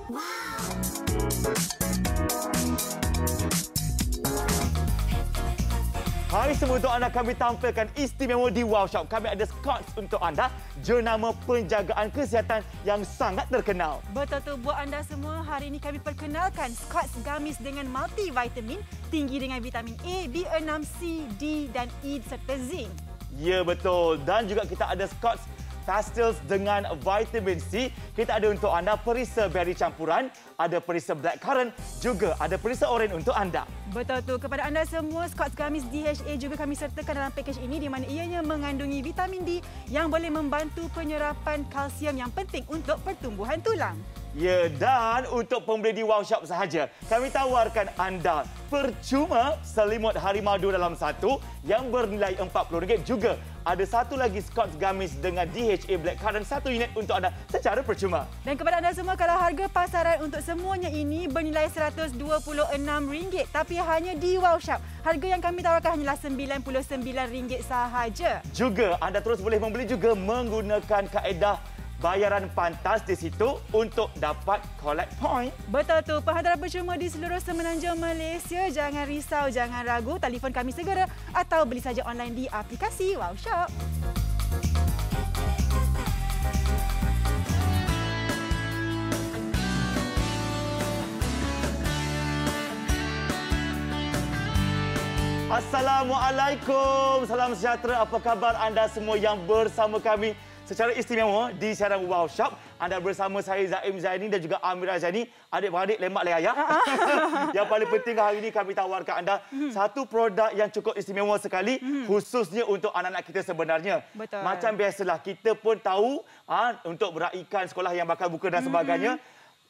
Hari semua untuk anda kami tampilkan istimewa di Wow Shop. Kami ada Scotch untuk anda, jenama penjagaan kesihatan yang sangat terkenal. Betul tu buat anda semua, hari ini kami perkenalkan Scotch Gummies dengan multivitamin, tinggi dengan vitamin A, B6, C, D dan E serta zinc. Ya betul, dan juga kita ada Scotch Pastels dengan vitamin C. Kita ada untuk anda perisa berry campuran, ada perisa blackcurrant, juga ada perisa oren untuk anda. Betul tu, kepada anda semua, Scotch Gummies DHA juga kami sertakan dalam pakej ini di mana ianya mengandungi vitamin D yang boleh membantu penyerapan kalsium yang penting untuk pertumbuhan tulang. Ya, dan untuk pembeli di Wow Shop sahaja, kami tawarkan anda percuma selimut hari madu dalam satu yang bernilai RM40. Juga ada satu lagi Scotch Gummies dengan DHA Blackcurrant, satu unit untuk anda secara percuma. Dan kepada anda semua, kalau harga pasaran untuk semuanya ini bernilai RM126, tapi hanya di Wow Shop, harga yang kami tawarkan hanyalah RM99 sahaja. Juga anda terus boleh membeli juga menggunakan kaedah bayaran pantas di situ untuk dapat collect point. Betul tu, penghantaran percuma di seluruh semenanjung Malaysia. Jangan risau, jangan ragu, telefon kami segera atau beli saja online di aplikasi Wow Shop. Assalamualaikum, salam sejahtera. Apa khabar anda semua yang bersama kami secara istimewa di siaran Wow Shop? Anda bersama saya Zaim Zaini dan juga Amira Zaini. Adik-beradik lemak le ayah. Yang paling penting hari ini kami tawarkan anda satu produk yang cukup istimewa sekali, khususnya untuk anak-anak kita sebenarnya. Betul. Macam biasalah, kita pun tahu untuk beraikan sekolah yang bakal buka dan sebagainya.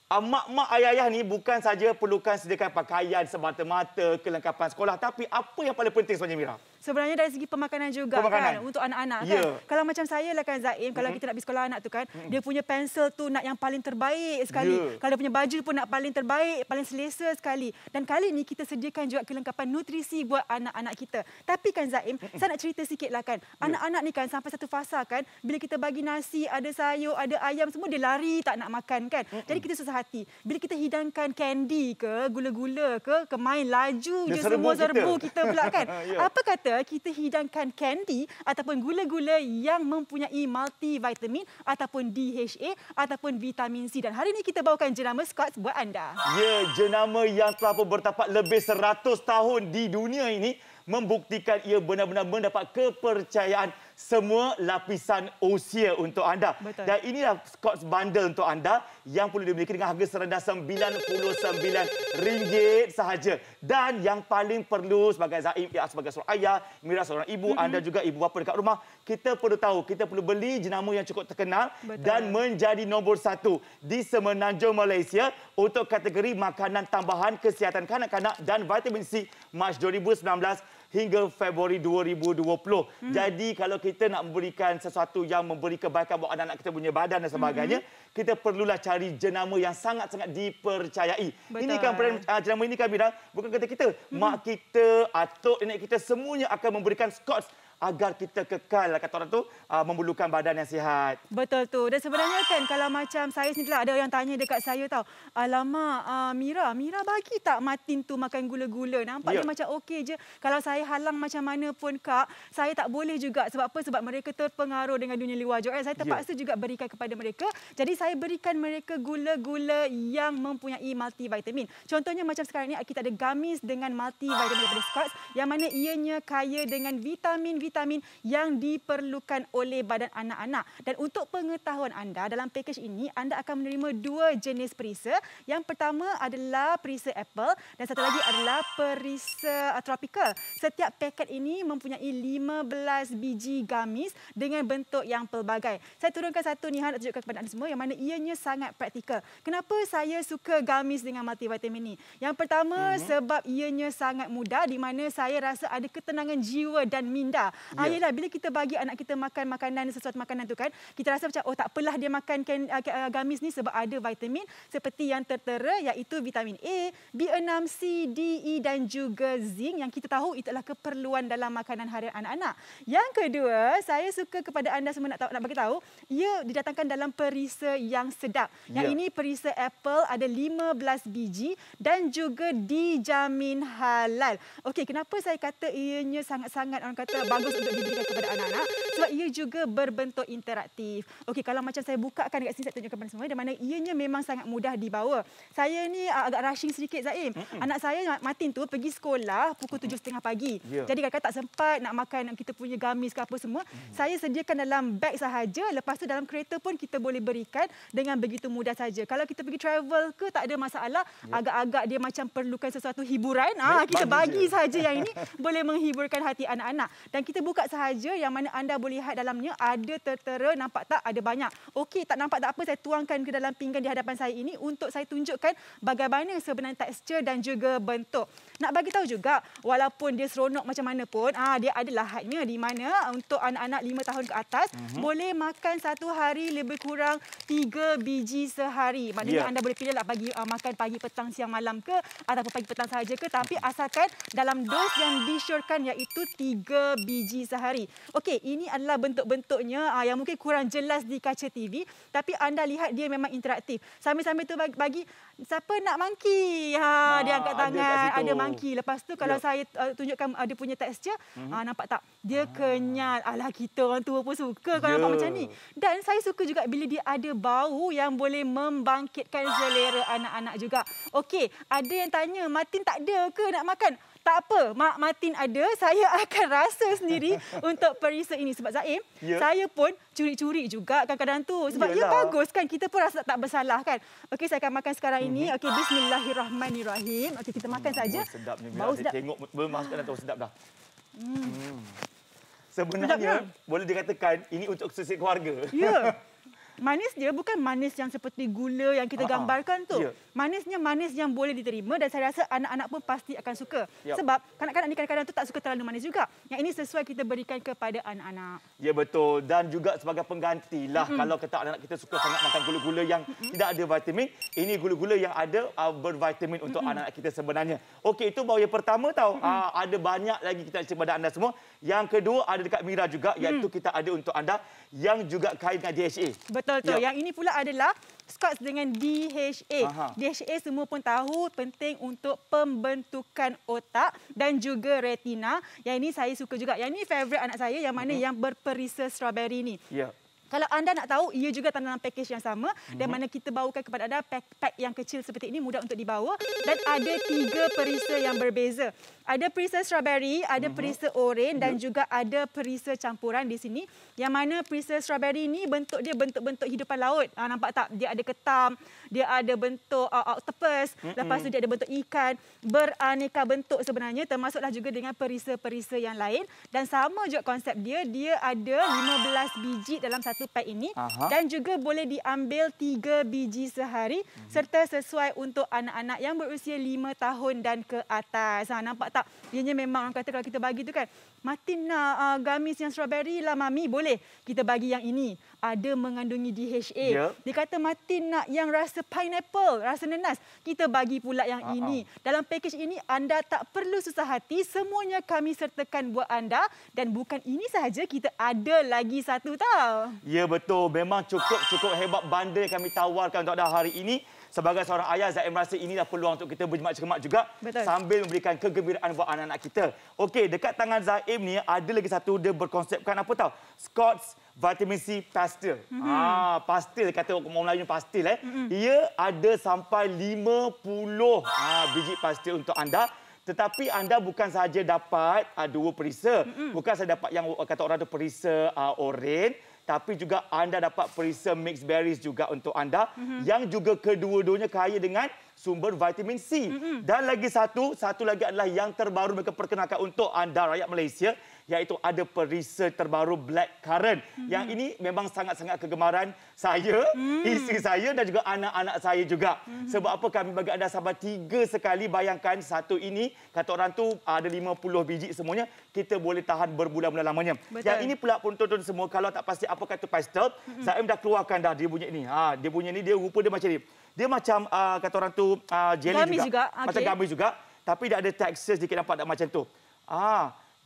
Mak-mak ayah-ayah ni bukan saja perlukan sediakan pakaian semata-mata, kelengkapan sekolah, tapi apa yang paling penting sebenarnya, Mira? Sebenarnya dari segi pemakanan juga kan untuk anak-anak kan. Kalau macam saya lah kan Zaim, kalau kita nak pergi sekolah anak tu kan, dia punya pensel tu nak yang paling terbaik sekali. Kalau dia punya baju pun nak paling terbaik, paling selesa sekali. Dan kali ni kita sediakan juga kelengkapan nutrisi buat anak-anak kita. Tapi kan Zaim, saya nak cerita sikitlah kan. Anak-anak ni kan sampai satu fasa kan, bila kita bagi nasi, ada sayur, ada ayam semua, dia lari tak nak makan kan. Jadi kita susah hati. Bila kita hidangkan kandy ke, gula-gula ke main laju je semua serbu kita pula kan. Apa kata kita hidangkan kandy ataupun gula-gula yang mempunyai multivitamin ataupun DHA ataupun vitamin C. Dan hari ini kita bawakan jenama Scotch buat anda. Ya, jenama yang telah bertapak lebih 100 tahun di dunia ini membuktikan ia benar-benar mendapat kepercayaan semua lapisan usia untuk anda. Betul. Dan inilah Scotch Bundle untuk anda yang perlu dimiliki dengan harga serendah RM99 sahaja. Dan yang paling perlu sebagai Zaim, sebagai seorang ayah, Mira seorang ibu, anda juga ibu bapa dekat rumah, kita perlu tahu, kita perlu beli jenama yang cukup terkenal. Betul. Dan menjadi nombor 1 di semenanjung Malaysia untuk kategori makanan tambahan kesihatan kanak-kanak dan vitamin C Mac 2019 hingga Februari 2020. Jadi kalau kita nak memberikan sesuatu yang memberi kebaikan buat anak-anak kita punya badan dan sebagainya, kita perlulah cari jenama yang sangat-sangat dipercayai. Betul. Ini kan jenama ini kan Mira, bukan kata kita. Mak kita, atuk, nenek kita semuanya akan memberikan Scotch agar kita kekal, kata orang tu, memerlukan badan yang sihat. Betul tu. Dan sebenarnya kan kalau macam saya sendiri ada yang tanya dekat saya tahu, alamak Mira bagi tak Martin tu makan gula-gula? Nampak dia macam okey je. Kalau saya halang macam mana pun Kak, saya tak boleh juga. Sebab apa? Sebab mereka terpengaruh dengan dunia luar juga. Saya terpaksa juga berikan kepada mereka. Jadi saya berikan mereka gula-gula yang mempunyai multivitamin. Contohnya macam sekarang ni kita ada gummies dengan multivitamin daripada Scotch yang mana ianya kaya dengan vitamin yang diperlukan oleh badan anak-anak. Dan untuk pengetahuan anda, dalam pakej ini anda akan menerima 2 jenis perisa. Yang pertama adalah perisa apple dan satu lagi adalah perisa tropical. Setiap paket ini mempunyai 15 biji gummies dengan bentuk yang pelbagai. Saya turunkan satu ni nak tunjukkan kepada anda semua yang mana ianya sangat praktikal. Kenapa saya suka gummies dengan multivitamin ni? Yang pertama sebab ianya sangat mudah di mana saya rasa ada ketenangan jiwa dan minda Yelah, bila kita bagi anak kita makan makanan, sesuatu makanan tu kan, kita rasa macam, oh tak apalah dia makan gamis ni sebab ada vitamin seperti yang tertera, iaitu vitamin A, B6, C, D, E dan juga zinc yang kita tahu itu adalah keperluan dalam makanan harian anak-anak. Yang kedua, saya suka kepada anda semua nak bagi tahu, ia didatangkan dalam perisa yang sedap. Yang ini perisa apple, ada 15 biji dan juga dijamin halal. Okey, kenapa saya kata ianya sangat-sangat orang kata bagus untuk diberikan kepada anak-anak? Sebab ia juga berbentuk interaktif. Okey, kalau macam saya bukakan dekat sini, saya tunjukkan kepada semua, di mana ianya memang sangat mudah dibawa. Saya ni agak rushing sedikit, Zaim. Anak saya, Martin tu, pergi sekolah pukul 7.30 pagi. Jadi kadang-kadang tak sempat nak makan kita punya gamis ke apa semua. Saya sediakan dalam beg sahaja. Lepas tu dalam kereta pun kita boleh berikan dengan begitu mudah saja. Kalau kita pergi travel ke, tak ada masalah. Agak-agak dia macam perlukan sesuatu hiburan, kita bagi saja yang ini boleh menghiburkan hati anak-anak. Dan kita buka sahaja, yang mana anda boleh lihat dalamnya ada tertera, nampak tak? Ada banyak. Okey, tak nampak tak apa, saya tuangkan ke dalam pinggan di hadapan saya ini untuk saya tunjukkan bagaimana sebenarnya tekstur dan juga bentuk. Nak bagi tahu juga, walaupun dia seronok macam mana pun, dia ada lahadnya, di mana untuk anak-anak 5 tahun ke atas boleh makan satu hari lebih kurang 3 biji sehari. Maknanya anda boleh pilih lah bagi makan pagi, petang, siang, malam ke, ataupun pagi, petang sahaja ke, tapi asalkan dalam dos yang disyorkan, iaitu 3 biji sehari. Okey, ini adalah bentuk-bentuknya yang mungkin kurang jelas di kaca TV, tapi anda lihat dia memang interaktif. Sambil-sambil tu bagi siapa nak monkey. Dia angkat tangan, ada monkey. Lepas tu kalau saya tunjukkan ada punya tekstur, nampak tak? Dia kenyal. Alah, kita orang tua pun suka kalau nampak macam ni. Dan saya suka juga bila dia ada bau yang boleh membangkitkan selera anak-anak juga. Okey, ada yang tanya, Martin tak ada ke nak makan? Tak apa, Mak Martin ada, saya akan rasa sendiri untuk perisa ini. Sebab Zaim, saya pun curi-curi juga kadang-kadang tu. Sebab ia bagus kan, kita pun rasa tak bersalah kan. Okey, saya akan makan sekarang ini. Okey, bismillahirrahmanirrahim. Okey, kita makan saja. Sedap ni, bau sedap. Tengok bermasukkan dah tahu sedap dah. Sebenarnya, boleh dikatakan ini untuk sesi keluarga. Ya. Manis dia bukan manis yang seperti gula yang kita gambarkan tu. Manisnya manis yang boleh diterima dan saya rasa anak-anak pun pasti akan suka. Sebab kanak-kanak ni kadang-kadang tu tak suka terlalu manis juga. Yang ini sesuai kita berikan kepada anak-anak. Ya, betul. Dan juga sebagai penggantilah kalau kata anak-anak kita suka sangat makan gula-gula yang tidak ada vitamin, ini gula-gula yang ada bervitamin untuk anak-anak kita sebenarnya. Okey, itu baru yang pertama tau. Ada banyak lagi kita nak kepada anda semua. Yang kedua ada dekat Mira juga, iaitu kita ada untuk anda yang juga kait dengan DHA. Betul tu. Yang ini pula adalah Scots dengan DHA. DHA semua pun tahu penting untuk pembentukan otak dan juga retina. Yang ini saya suka juga. Yang ini favourite anak saya, yang mana yang berperisa strawberry ni. Kalau anda nak tahu, ia juga dalam package yang sama, dan mana kita bawakan kepada anda pack yang kecil seperti ini, mudah untuk dibawa, dan ada 3 perisa yang berbeza. Ada perisa strawberry, ada perisa oren dan juga ada perisa campuran di sini. Yang mana perisa strawberry ini bentuk dia bentuk-bentuk hidupan laut. Nampak tak? Dia ada ketam, dia ada bentuk octopus, lepas tu dia ada bentuk ikan, beraneka bentuk sebenarnya, termasuklah juga dengan perisa-perisa yang lain. Dan sama juga konsep dia, dia ada 15 biji dalam satu pack ini dan juga boleh diambil 3 biji sehari serta sesuai untuk anak-anak yang berusia 5 tahun dan ke atas. Nampak tak? Ianya memang orang kata kalau kita bagi tu kan, Martin nak gamis yang strawberry lah Mami, boleh. Kita bagi yang ini. Ada mengandungi DHA. Dia kata Martin nak yang rasa pineapple, rasa nenas. Kita bagi pula yang ini. Dalam package ini anda tak perlu susah hati. Semuanya kami sertakan buat anda. Dan bukan ini sahaja, kita ada lagi satu tau. Ya, betul. Memang cukup hebat bundle yang kami tawarkan untuk anda hari ini. Sebagai seorang ayah, Zaim rasa inilah peluang untuk kita berjimat cermat juga. Sambil memberikan kegembiraan buat anak-anak kita. Okey, dekat tangan Zaim ni ada lagi satu, dia berkonsepkan apa tahu? Scots Vitamin C Pastil. Pastil, kata orang Melayu pastil. Ia ada sampai 50 biji pastil untuk anda. Tetapi anda bukan sahaja dapat 2 perisa. Bukan sahaja dapat yang kata orang tu perisa oren. Tapi juga anda dapat perisa mixed berries juga untuk anda. Yang juga kedua-duanya kaya dengan sumber vitamin C. Dan lagi satu lagi adalah yang terbaru mereka perkenalkan untuk anda rakyat Malaysia. iaitu ada perisa terbaru Black Currant. Yang ini memang sangat-sangat kegemaran saya, isteri saya dan juga anak-anak saya juga. Sebab apa kami bagi anda sahabat 3 sekali, bayangkan satu ini, kata orang tu ada 50 biji semuanya, kita boleh tahan berbulan-bulan lamanya. Betul. Yang ini pula penonton semua, kalau tak pasti apa kata pastel, Zaim dah keluarkan dah dia punya ni. Dia punya ni, dia rupa dia macam ni. Dia macam kata orang tu jelly gamis juga. Macam gamis juga. Tapi dia ada tekstur sedikit, nampak tak macam tu.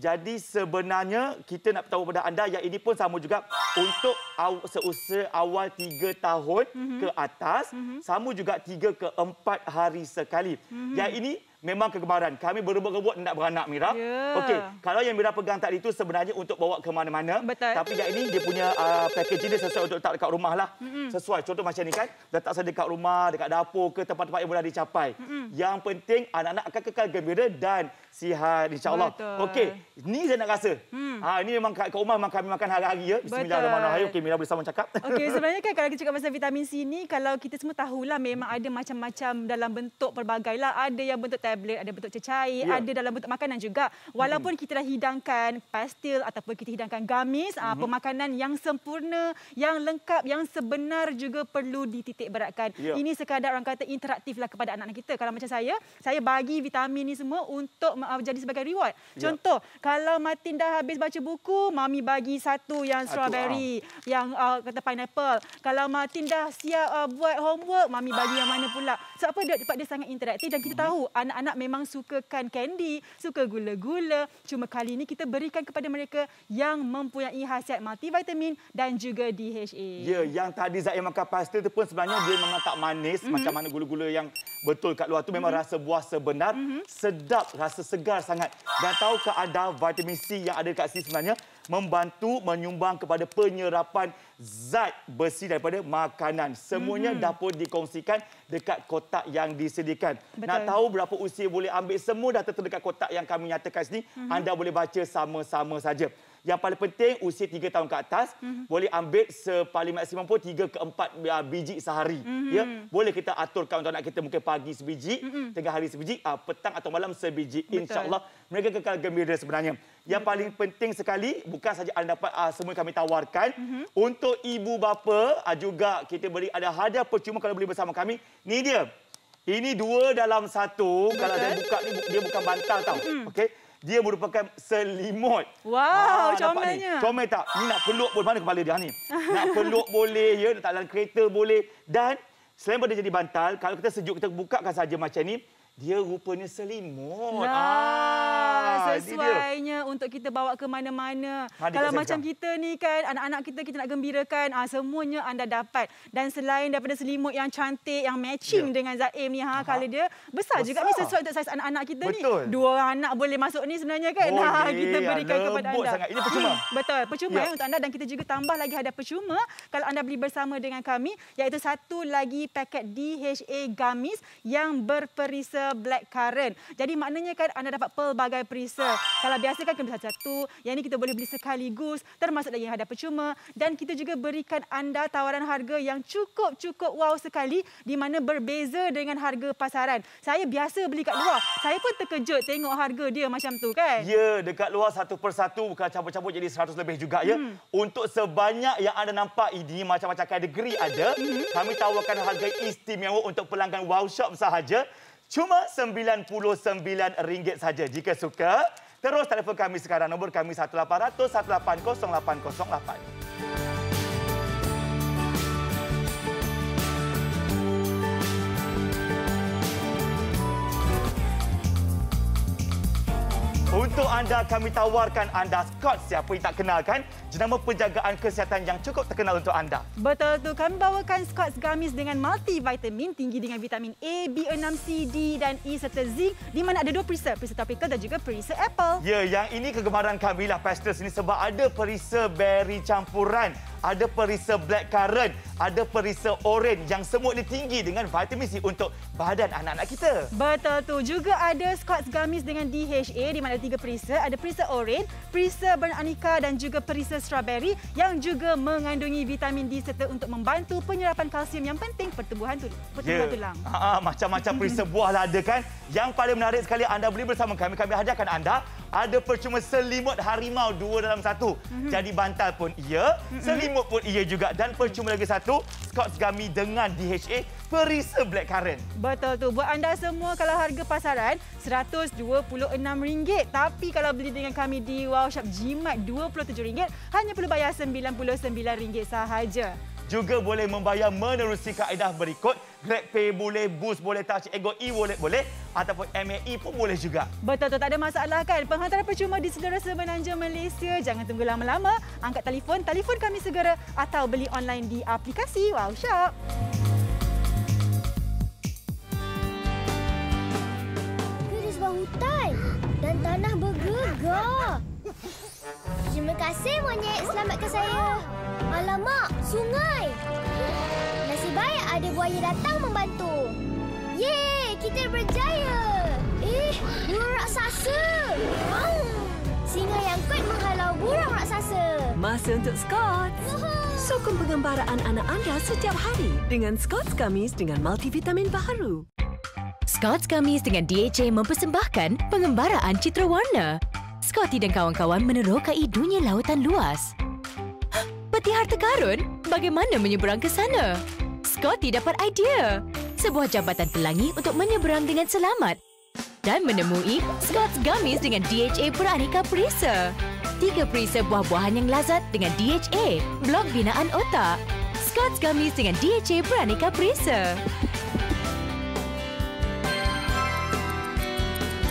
Jadi sebenarnya kita nak tahu pada anda yang ini pun sama juga untuk seusia awal 3 tahun ke atas, sama juga 3 ke 4 hari sekali. Yang ini memang kegemaran. Kami berebut-rebut nak beranak, Mira. Okey, kalau yang Mira pegang tadi itu sebenarnya untuk bawa ke mana-mana. Tapi yang ini dia punya packaging dia sesuai untuk letak dekat rumah lah. Sesuai. Contoh macam ni kan, letak saya dekat rumah, dekat dapur ke tempat-tempat yang mudah dicapai. Yang penting anak-anak akan kekal gembira dan sihat, insya-Allah. Okey, ni saya nak rasa. Ini memang kat rumah memang kami makan hari-hari ya. Bismillahirrahmanirrahim. Okey, Mira boleh sama cakap. Okey, sebenarnya kan kalau kita cakap pasal vitamin C ni, kalau kita semua tahulah memang ada macam-macam dalam bentuk pelbagai lah. Ada yang bentuk tablet, ada bentuk cecair, ada dalam bentuk makanan juga. Walaupun kita dah hidangkan pastil ataupun kita hidangkan gamis, pemakanan yang sempurna, yang lengkap, yang sebenar juga perlu dititik beratkan. Ini sekadar orang kata interaktif lah kepada anak-anak kita. Kalau macam saya bagi vitamin ni semua untuk jadi sebagai reward. Contoh, kalau Martin dah habis baca buku, Mami bagi satu yang strawberry, yang kata pineapple. Kalau Martin dah siap buat homework, Mami bagi yang mana pula. Sebab apa? Sebab dia sangat interaktif dan kita tahu anak-anak memang sukakan candy, suka gula-gula. Cuma kali ini kita berikan kepada mereka yang mempunyai khasiat multivitamin dan juga DHA. Ya, yang tadi Zaim makan pastil tu pun sebenarnya dia memang tak manis macam mana gula-gula yang betul kat luar tu. Memang rasa buah sebenar, sedap, rasa segar sangat. Dan tahukah anda vitamin C yang ada dekat sini sebenarnya membantu menyumbang kepada penyerapan zat besi daripada makanan. Semuanya dapat dikongsikan dekat kotak yang disediakan. Nak tahu berapa usia boleh ambil, semua dah tertera dekat kotak yang kami nyatakan sini. Anda boleh baca sama-sama saja. Yang paling penting usia 3 tahun ke atas boleh ambil paling maksimum pun 3 ke 4 biji sehari. Ya, boleh kita aturkan untuk anak kita mungkin pagi sebiji, tengah hari sebiji, petang atau malam sebiji. Insya-Allah mereka kekal gembira sebenarnya. Yang paling penting sekali bukan saja anda dapat semua kami tawarkan untuk ibu bapa juga kita beri ada hadiah percuma kalau beli bersama kami. Ni dia. Ini 2 dalam 1. Kalau saya buka ni dia bukan bantal tau. Okey. Dia merupakan selimut. Wow, comelnya. Comel tak? Ni nak peluk pun, mana kepala dia ni? Nak peluk boleh, ya, letak dalam kereta boleh. Dan selain pada jadi bantal, kalau kita sejuk, kita bukakan saja macam ni, dia rupanya selimut. Sesuainya untuk kita bawa ke mana-mana. Kalau macam kita ni kan, anak-anak kita nak gembirakan, semuanya anda dapat. Dan selain daripada selimut yang cantik, yang matching dengan Zaim ni, kalau dia besar juga ni sesuai untuk saiz anak-anak kita ni. 2 anak boleh masuk ni sebenarnya kan. Kita berikan kepada anda. Sangat. Ini percuma. Betul, percuma untuk anda. Dan kita juga tambah lagi hadiah percuma kalau anda beli bersama dengan kami, iaitu 1 lagi paket DHA gamis yang berperisa Black Currant. Jadi maknanya kan anda dapat pelbagai perisa. Kalau biasa kan kena beli satu, yang ini kita boleh beli sekaligus, termasuk lagi yang hadiah percuma. Dan kita juga berikan anda tawaran harga yang cukup wow sekali, di mana berbeza dengan harga pasaran. Saya biasa beli kat luar, saya pun terkejut tengok harga dia macam tu kan. Ya, dekat luar satu persatu bukan campur-campur jadi 100 lebih juga ya. Untuk sebanyak yang anda nampak ini, macam-macam kategori ada, kami tawarkan harga istimewa untuk pelanggan Wow Shop sahaja. Cuma RM99 saja. Jika suka, terus telefon kami sekarang. Nombor kami 1800 180 808. Untuk anda, kami tawarkan anda Scott. Siapa yang tak kenal kan? Jenama penjagaan kesihatan yang cukup terkenal untuk anda. Betul tu. Kami bawakan Scott gamis dengan multivitamin tinggi dengan vitamin A, B6, C, D dan E serta zinc, di mana ada 2 perisa, perisa tropical dan juga perisa apple. Ya, yang ini kegemaran kami lah pastels ini sebab ada perisa berry campuran, ada perisa black currant, ada perisa orange yang semua ini tinggi dengan vitamin C untuk badan anak-anak kita. Betul tu. Juga ada Scott gamis dengan DHA, di mana 3 perisa, ada perisa orange, perisa bernanika dan juga perisa strawberry yang juga mengandungi vitamin D serta untuk membantu penyerapan kalsium yang penting pertumbuhan tulang. Macam-macam perisa buah lah ada kan. Yang paling menarik sekali anda beli bersama kami hadiahkan anda Ada percuma selimut harimau 2 dalam 1. Jadi bantal pun iya, selimut pun iya juga. Dan percuma lagi satu, Scott's Gummy dengan DHA perisa blackcurrant. Betul tu. Buat anda semua, kalau harga pasaran RM126. Tapi kalau beli dengan kami di Wow Shop Jimat RM27, hanya perlu bayar RM99 sahaja. Juga boleh membayar menerusi kaedah berikut. GrabPay boleh, Boost boleh, Touch Ego e-wallet boleh, ataupun MAE pun boleh juga. Betul tu, tak ada masalah kan. Penghantaran percuma di seluruh semenanjung Malaysia. Jangan tunggu lama-lama. Angkat telefon kami segera atau beli online di aplikasi Wow Shop. Di sebuah hutan dan tanah bergegar. Terima kasih monyet, selamatkan saya. Alamak, sungai. Nasib baik ada buaya datang membantu. Yeay, kita berjaya. Burung raksasa. Singa yang kuat menghalau burung raksasa. Masa untuk Scott's. Sokong pengembaraan anak anda setiap hari dengan Scott's Gummies dengan multivitamin baharu. Scott's Gummies dengan DHA mempersembahkan pengembaraan citra warna. Scotty dan kawan-kawan menerokai dunia lautan luas. Peti harta karun? Bagaimana menyeberang ke sana? Scotty dapat idea. Sebuah jambatan pelangi untuk menyeberang dengan selamat. Dan menemui Scott's Gummies dengan DHA beraneka perisa. 3 perisa buah-buahan yang lazat dengan DHA, blok binaan otak. Scott's Gummies dengan DHA beraneka perisa.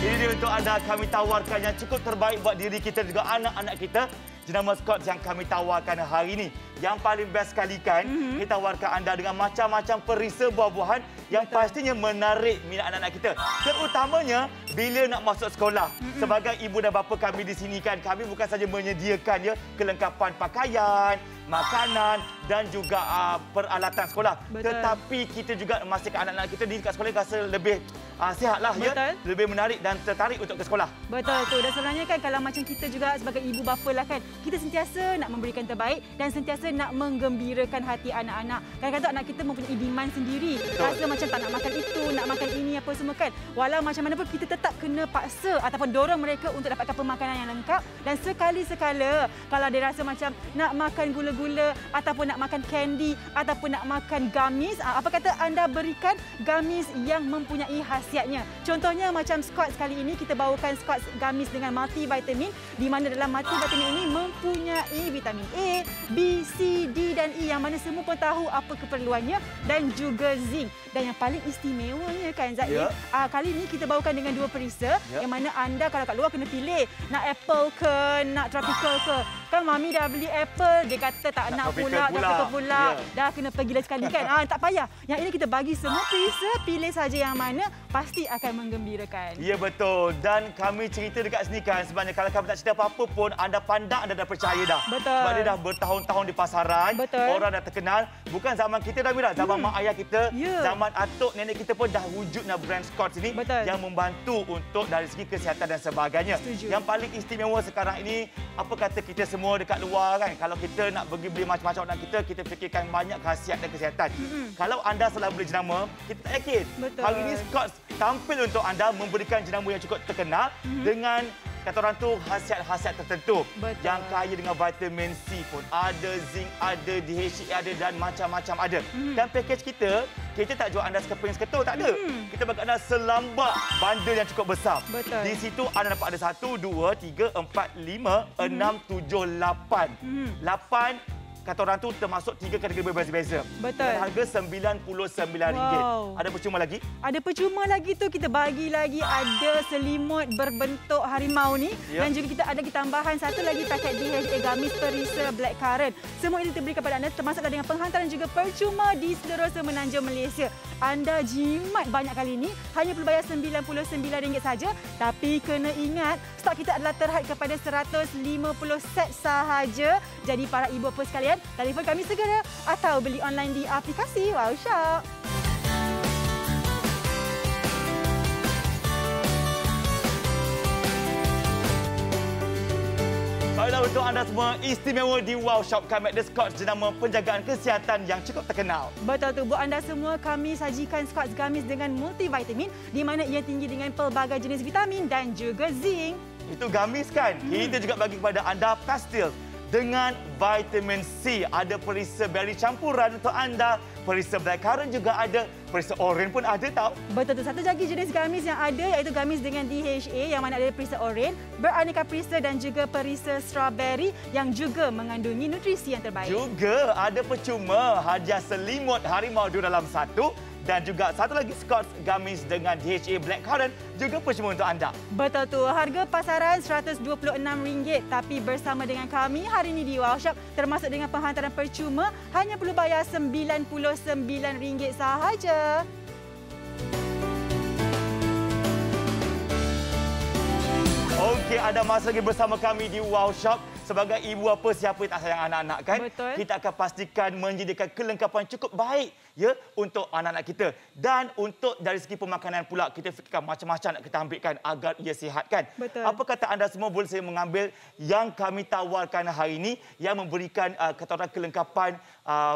Ini dia untuk anda, kami tawarkan yang cukup terbaik buat diri kita dan juga anak-anak kita. Jenama Scott's yang kami tawarkan hari ini. Yang paling best sekali kan, kita tawarkan anda dengan macam-macam perisa buah-buahan yang pastinya menarik minat anak-anak kita. Terutamanya bila nak masuk sekolah. Sebagai ibu dan bapa kami di sini kan, kami bukan saja menyediakan kelengkapan pakaian, makanan dan juga peralatan sekolah. Betul. Tetapi kita juga memastikan anak-anak kita di kat sekolah rasa lebih sihatlah ya, lebih menarik dan tertarik untuk ke sekolah. Betul tu. Dan sebenarnya kan kalau macam kita juga sebagai ibu bapa lah kan, kita sentiasa nak memberikan terbaik dan sentiasa nak menggembirakan hati anak-anak. Kadang-kadang anak kita mempunyai demand sendiri. Betul. Rasa macam tak nak makan itu, nak makan ini apa semua kan. Walau macam mana pun kita tetap kena paksa ataupun dorong mereka untuk dapatkan pemakanan yang lengkap. Dan sekali-sekala kalau dia rasa macam nak makan gula-gula ataupun nak makan candy ataupun nak makan gummies, apa kata anda berikan gummies yang mempunyai khasiatnya. Contohnya macam Scott's kali ini kita bawakan Scott's Gummies dengan multivitamin, di mana dalam multivitamin ini mempunyai vitamin A, B, C, D dan E yang mana semua pun tahu apa keperluannya, dan juga zinc. Dan yang paling istimewanya kan Zaid, kali ini kita bawakan dengan 2 perisa yang mana anda kalau kat luar kena pilih nak apple ke, nak tropical ke. Kan mami dah beli apple, dia kata tak nak pula, tropical pula. Dah kena pergi lagi sekali kan. Tak payah. Yang ini kita bagi semua perisa, pilih saja yang mana, pasti akan menggembirakan. Ya betul. Dan kami cerita dekat sini kan, sebenarnya kalau kami tak cerita apa-apa pun, anda pandang, anda dah percaya dah. Betul. Sebab dia dah bertahun-tahun di pasaran. Betul. Orang dah terkenal. Bukan zaman kita dah, Mira. Zaman mak ayah kita, Ya. zaman atuk nenek kita pun dah wujudnya brand Scott's ini. Betul. Yang membantu untuk dari segi kesihatan dan sebagainya. Setuju. Yang paling istimewa sekarang ini, apa kata kita semua dekat luar kan, kalau kita nak pergi beli macam-macam anak kita fikirkan banyak khasiat dan kesihatan. Kalau anda salah beli jenama, kita tak yakin. Betul. Hari ini Scott's tampil untuk anda memberikan jenama yang cukup terkenal dengan kata orang tu khasiat-khasiat tertentu. Betul. Yang kaya dengan vitamin C pun ada, zinc ada, DHA ada dan macam-macam ada. Dan pakej kita tak jual anda sekeping seketul, tak ada. Kita bagi anda selambak bundle yang cukup besar. Betul. Di situ anda dapat ada 1, 2, 3, 4, 5, 6, 7, 8. 8 kata orang tu termasuk 3 kategori berbeza-beza. Betul. Dengan harga RM99. Wow. Ada percuma lagi? Ada percuma lagi tu, kita bagi lagi ada selimut berbentuk harimau ni. Ya. Dan juga kita ada tambahan satu lagi paket DHA Gummies perisa blackcurrant. Semua ini diberi kepada anda termasuk dengan penghantaran juga percuma di seluruh semenanjung Malaysia. Anda jimat banyak kali ini, hanya perlu bayar RM99 saja. Tapi kena ingat, stok kita adalah terhad kepada 150 set sahaja. Jadi para ibu bapa sekalian, telefon kami segera atau beli online di aplikasi Wow Shop. Baiklah untuk anda semua, istimewa di Wow Shop kami ada Scott's jenama penjagaan kesihatan yang cukup terkenal. Betul tu. Buat anda semua, kami sajikan Scott's Gummies dengan multivitamin di mana ia tinggi dengan pelbagai jenis vitamin dan juga zinc. Itu gamis kan? Kita juga bagi kepada anda pastil dengan vitamin C. Ada perisa berry campuran untuk anda. Perisa blackcurrant juga ada. Perisa oren pun ada tau. Betul tu. Satu lagi jenis gamis yang ada iaitu gamis dengan DHA yang mana ada perisa oren, beraneka perisa dan juga perisa strawberry yang juga mengandungi nutrisi yang terbaik. Juga ada percuma hadiah selimut harimau dua dalam satu. Dan juga satu lagi Scott's gamis dengan DHA blackcurrant juga percuma untuk anda. Betul tu. Harga pasaran RM126 tapi bersama dengan kami hari ini di Wow Shop termasuk dengan penghantaran percuma hanya perlu bayar RM99 sahaja. Okey, ada masa lagi bersama kami di Wow Shop. Sebagai ibu apa siapa yang tak sayang anak-anak kan? Betul. Kita akan pastikan menyediakan kelengkapan cukup baik ya untuk anak-anak kita. Dan untuk dari segi pemakanan pula kita fikirkan macam-macam nak kita ambilkan agar ia sihat kan? Betul. Apa kata anda semua boleh saya mengambil yang kami tawarkan hari ini yang memberikan kata orang kelengkapan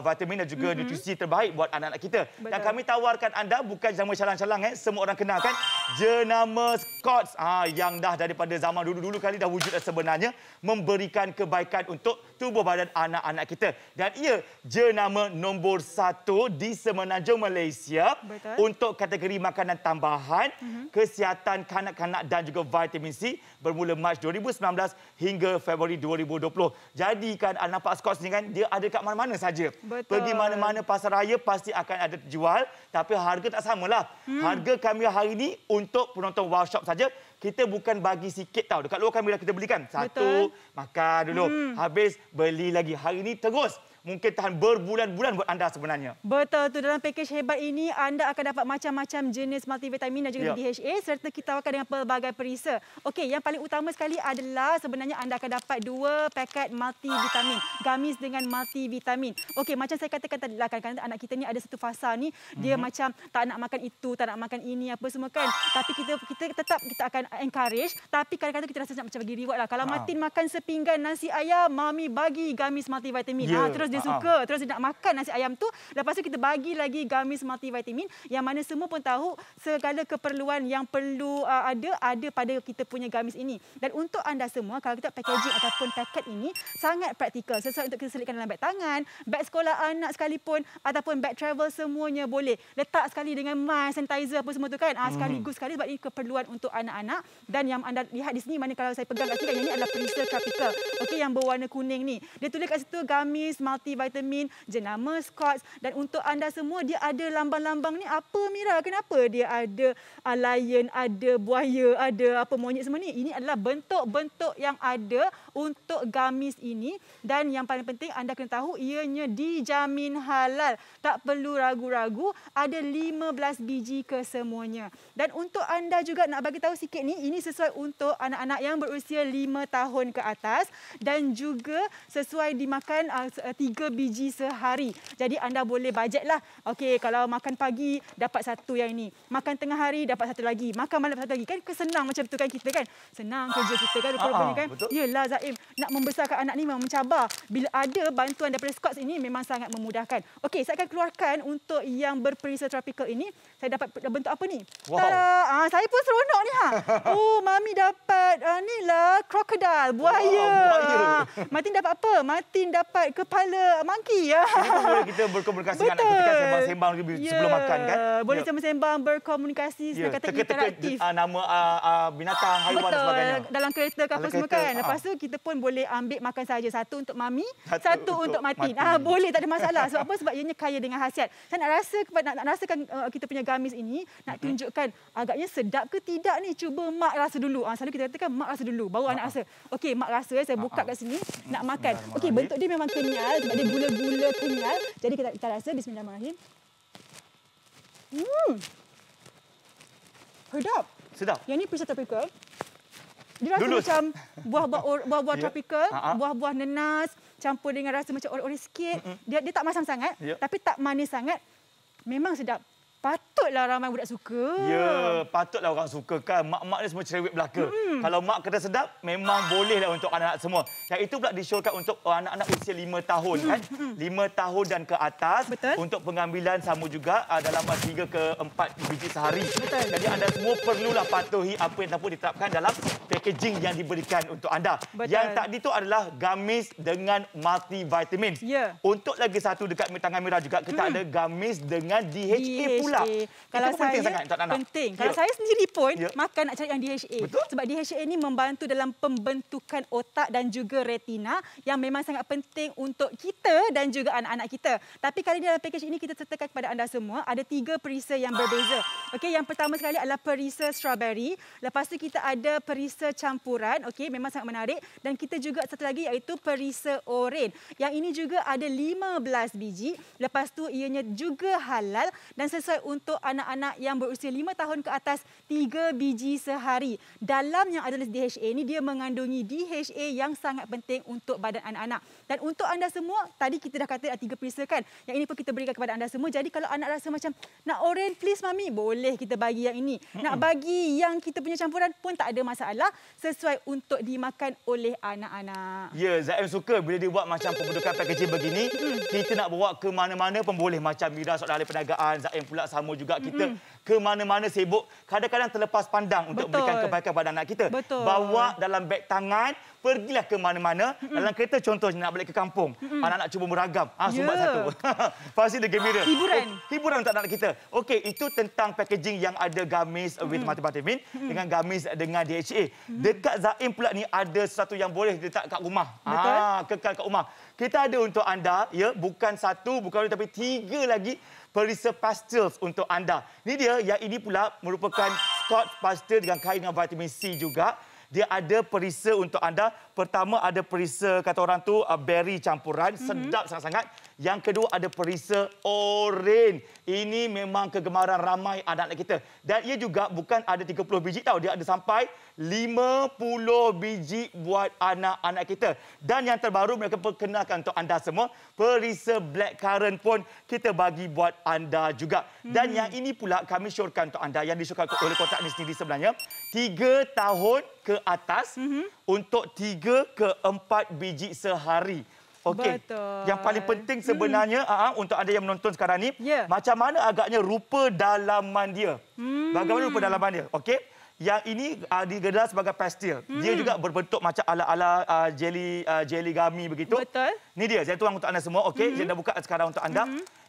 vitamin dan juga nutrisi terbaik buat anak-anak kita. Betul. Dan kami tawarkan anda bukan jenama calang-calang semua orang kenal kan? Jenama Scott's yang dah daripada zaman dulu-dulu kali dah wujud sebenarnya memberikan kebaikan untuk tubuh badan anak-anak kita. Dan ia jenama nombor 1 di Semenanjung Malaysia. Betul. Untuk kategori makanan tambahan, kesihatan kanak-kanak dan juga vitamin C bermula Mac 2019 hingga Februari 2020. Jadi kan anda nampak Scott's ni kan dia ada kat mana-mana saja. Betul. Pergi mana-mana pasar raya pasti akan ada terjual tapi harga tak samalah. Harga kami hari ini untuk penonton Wow Shop saja kita bukan bagi sikit tau. Dekat luar kami dah kita belikan. Satu, makan dulu. Habis, beli lagi. Hari ini terus. Mungkin tahan berbulan-bulan buat anda sebenarnya. Betul tu. Dalam pakej hebat ini, anda akan dapat macam-macam jenis multivitamin dan juga DHA serta kita tawarkan dengan pelbagai perisa. Okey, yang paling utama sekali adalah sebenarnya anda akan dapat 2 paket multivitamin. Gamis dengan multivitamin. Okey, macam saya katakan tadi lah kan, anak kita ni ada satu fasa ni, dia macam tak nak makan itu, tak nak makan ini, apa semua kan. Tapi kita tetap kita akan encourage, tapi kadang-kadang kita rasa macam bagi reward lah. Kalau Martin makan sepinggan nasi ayam, mami bagi gamis multivitamin. Terus dia suka, terus dia nak makan nasi ayam tu. Lepas tu kita bagi lagi gamis multivitamin yang mana semua pun tahu segala keperluan yang perlu ada pada kita punya gamis ini. Dan untuk anda semua, kalau kita packaging ataupun paket ini sangat praktikal. Sesuai untuk kita selitkan dalam beg tangan, beg sekolah anak sekalipun ataupun beg travel semuanya boleh. Letak sekali dengan mask, sanitizer apa semua tu kan. Sekaligus sekali sebab ini keperluan untuk anak-anak. Dan yang anda lihat di sini, mana kalau saya pegang kat sini kan, yang ini adalah perisa tropical. Okey, yang berwarna kuning ni. Dia tulis kat situ gamis multivitamin jenama Scott's. Dan untuk anda semua dia ada lambang-lambang ni apa Mira? Kenapa dia ada lion, ada buaya, ada apa monyet semua ni? Ini adalah bentuk-bentuk yang ada untuk gamis ini. Dan yang paling penting anda kena tahu ianya dijamin halal. Tak perlu ragu-ragu. Ada 15 biji kesemuanya. Dan untuk anda juga nak bagi tahu sikit ni, ini sesuai untuk anak-anak yang berusia 5 tahun ke atas dan juga sesuai dimakan 3 biji sehari. Jadi anda boleh bajetlah. Okey, kalau makan pagi dapat satu yang ini. Makan tengah hari dapat satu lagi. Makan malam satu lagi. Kan senang macam tu kan kita kan. Senang kerja kita kan. Rupanya kan. Yelah Zaim, nak membesarkan anak ni memang mencabar. Bila ada bantuan daripada Scott's ini memang sangat memudahkan. Okey, saya akan keluarkan untuk yang berperisa tropical ini. Saya dapat bentuk apa ni? Wow. Tada! Saya pun seronok ni Oh, Mami dapat ni lah krokodil, buaya. Martin dapat apa? Martin dapat kepala monkey. Ini pun boleh kita berkomunikasi dengan anak kita kan, sembang-sembang sebelum makan kan. Boleh sembang-sembang, berkomunikasi, kata interaktif. Nama binatang, haiwan dan sebagainya. Dalam kereta ke apa semua kan. Lepas tu kita pun boleh ambil makan saja. Satu untuk Mami, satu untuk Martin. Boleh, tak ada masalah. Sebab apa? Sebab ianya kaya dengan khasiat. Saya nak rasakan kita punya gamis ini, nak tunjukkan agaknya sedap ke tidak ni. Cuba mak rasa dulu. Selalu kita katakan mak rasa dulu, baru anak rasa. Okey, mak rasa. Saya buka kat sini, nak makan. Okey, bentuk dia memang kenyal. Sebab dia gula-gula kenyal. Jadi kita rasa. Bismillahirrahmanirrahim. Sedap. Yang ni perisa tropical. Dia rasa macam buah-buah tropical, buah-buah nenas, campur dengan rasa macam orek-orek sikit. Dia tak masam sangat, tapi tak manis sangat. Memang sedap. patutlah ramai budak suka. Ya, patutlah orang suka kan. Mak-mak ni semua cerewet belaka. Kalau mak kena sedap, memang bolehlah untuk anak-anak semua. Yang itu pula disyorkan untuk anak-anak usia 5 tahun kan. 5 tahun dan ke atas. Betul. Untuk pengambilan sama juga dalam 3 ke 4 biji sehari. Betul. Jadi anda semua perlulah patuhi apa yang telah diterapkan dalam packaging yang diberikan untuk anda. Betul. Yang tadi itu adalah gamis dengan multivitamin. Ya. Untuk lagi satu dekat tangan Mira juga, kita ada gamis dengan DHA pula. Kalau itu saya penting sangat untuk anak. penting. Ya. Kalau saya sendiri pun Ya. makan nak cari yang DHA. Betul. Sebab DHA ini membantu dalam pembentukan otak dan juga retina yang memang sangat penting untuk kita dan juga anak-anak kita. Tapi kali ini dalam package ini kita sertakan kepada anda semua ada 3 perisa yang berbeza. Okey, yang pertama sekali adalah perisa strawberry. Lepas tu kita ada perisa campuran. Okey, memang sangat menarik. Dan kita juga satu lagi iaitu perisa oren. Yang ini juga ada 15 biji. Lepas tu ianya juga halal dan sesuai untuk anak-anak yang berusia 5 tahun ke atas 3 biji sehari. Dalam yang ada DHA ini dia mengandungi DHA yang sangat penting untuk badan anak-anak. Dan untuk anda semua, tadi kita dah kata ada 3 perisa kan. Yang ini pun kita berikan kepada anda semua. Jadi kalau anak rasa macam nak oren please mami, boleh kita bagi yang ini. Nak bagi yang kita punya campuran pun tak ada masalah. Sesuai untuk dimakan oleh anak-anak. Ya, Zaim suka bila dia buat macam pembentukan packaging begini. Kita nak bawa ke mana-mana pun boleh. Macam Mira seorang ahli perniagaan, Zaim pula sama juga kita. Ke mana-mana sibuk. Kadang-kadang terlepas pandang untuk berikan kebaikan kepada anak kita. Betul. Bawa dalam beg tangan, pergilah ke mana-mana. Dalam kereta contohnya nak balik ke kampung. Anak-anak cuba meragam. Sumbat satu. Pasti dia gembira. Hiburan. Hiburan untuk anak kita. Okey, itu tentang packaging yang ada gamis with multivitamin dengan gamis dengan DHA. Dekat Zaim pula ni ada sesuatu yang boleh letak kat rumah. Betul. Kekal kat rumah. Kita ada untuk anda, ya, bukan 1, bukan 2 tapi 3 lagi perisa pastels untuk anda. Ini dia, yang ini pula merupakan Scotch pastel dengan kain dengan vitamin C juga. Dia ada perisa untuk anda. Pertama ada perisa, kata orang tu, berry campuran. Sedap sangat-sangat. Yang kedua ada perisa oren. Ini memang kegemaran ramai anak-anak kita. Dan ia juga bukan ada 30 biji tau. Dia ada sampai 50 biji buat anak-anak kita. Dan yang terbaru mereka perkenalkan untuk anda semua. Perisa blackcurrant pun kita bagi buat anda juga. Dan yang ini pula kami syorkan untuk anda. Yang disyorkan oleh kotak ini sendiri sebenarnya. 3 tahun ke atas untuk 3 ke 4 biji sehari. Okey. Betul. Yang paling penting sebenarnya untuk anda yang menonton sekarang ni, macam mana agaknya rupa dalaman dia. Bagaimana rupa dalaman dia? Okey. Yang ini digelar sebagai pastel. Dia juga berbentuk macam ala-ala jelly gummy begitu. Betul. Ni dia, saya tuang untuk anda semua. Okey, saya dah buka sekarang untuk anda.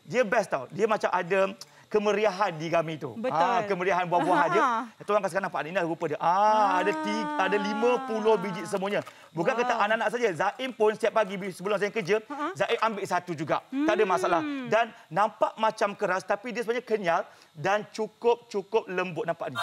Dia best tau. Dia macam ada kemeriahan di gami tu. Betul. Kemeriahan buah-buahan dia. Tuan sekarang nampak ni dah rupa dia. Ada 50 biji semuanya. Bukan kata anak-anak saja. Zaim pun setiap pagi sebelum saya kerja, Zaim ambil satu juga. Tak ada masalah. Dan nampak macam keras tapi dia sebenarnya kenyal dan cukup lembut, nampak ni.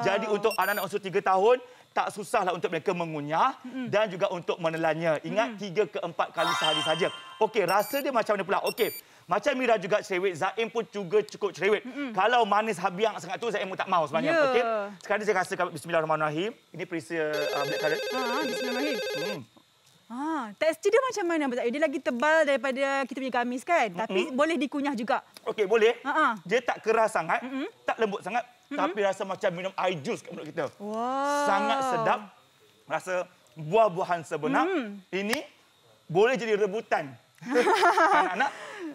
Jadi untuk anak-anak usia 3 tahun, tak susahlah untuk mereka mengunyah dan juga untuk menelannya. Ingat 3 ke 4 kali sehari saja. Okey, rasa dia macam mana pula? Okey. Macam Mira juga cerewet, Zaim pun juga cukup cerewet. Kalau manis habiang sangat tu, Zaim pun tak mahu sebenarnya. Okey. Sekarang saya rasa bismillahirrahmanirrahim. Ini perisa blackcurrant. Bismillahirrahmanirrahim. Tekstur dia macam mana? Dia lagi tebal daripada kita punya gamis kan? Tapi boleh dikunyah juga. Okey, boleh. Dia tak keras sangat, tak lembut sangat. Tapi rasa macam minum air jus kat mulut kita. Wow. Sangat sedap. Rasa buah-buahan sebenar. Ini boleh jadi rebutan. Anak-anak